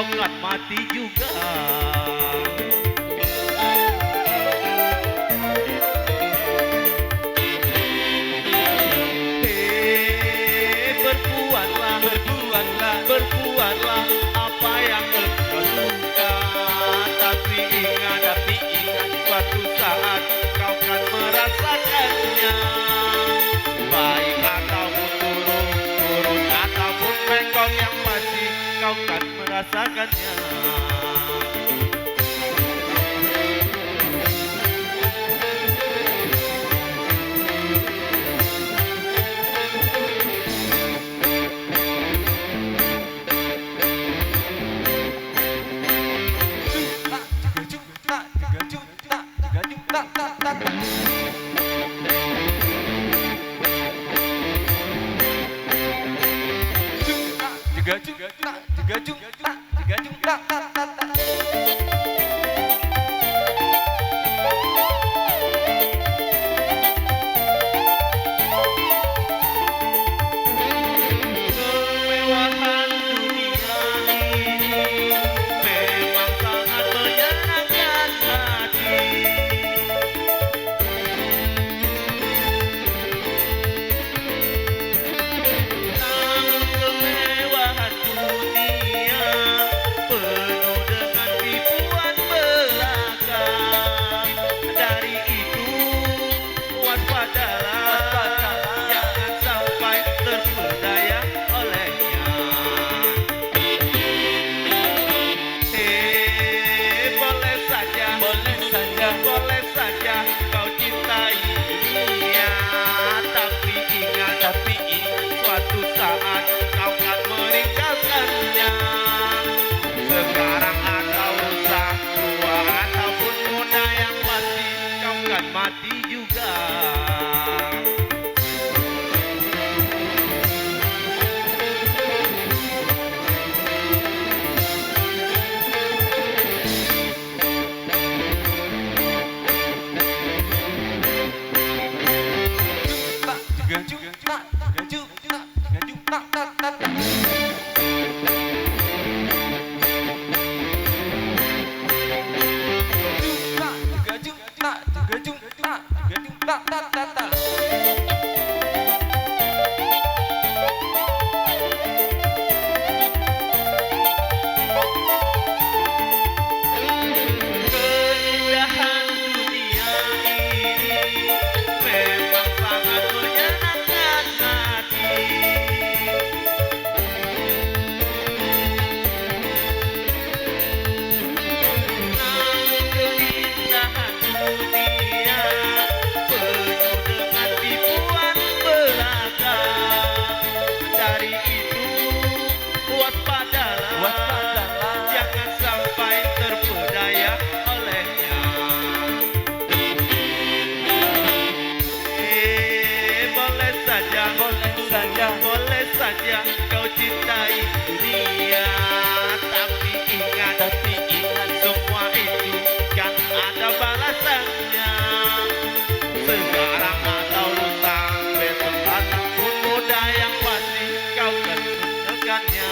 akan mati juga. Berbuatlah, berbuatlah, berbuatlah apa yang engkau suka. Tapi ingat, suatu saat kau akan merasakannya. Baik ataupun buruk, buruk ataupun bengkok, yang pasti kau akan merasakannya. Kemewahan dunia ini memang sangat menyenangkan hati. Namun kemewahan dunia penuh dengan tipuan belaka. Dari itu waspadalah, jangan sampai terpedaya olehnya. Boleh saja, boleh saja kau cintai dunia, tapi ingat, suatu saat kau akan meninggalkannya. Sekarang atau usah, tua ataupun muda, yang pasti kau akan mati juga. Keindahan dunia ini memang sangat menyenangkan hati. Namun keindahan dunia penuh dengan tipuan belaka. Dari itu waspadalah, jangan sampai terpedaya olehnya. Boleh saja kau cintai dunia, tapi ingat, semua itu kan ada balasannya. Sekarang atau lusa, besok ataupun muda, yang pasti kau akan meninggalkannya.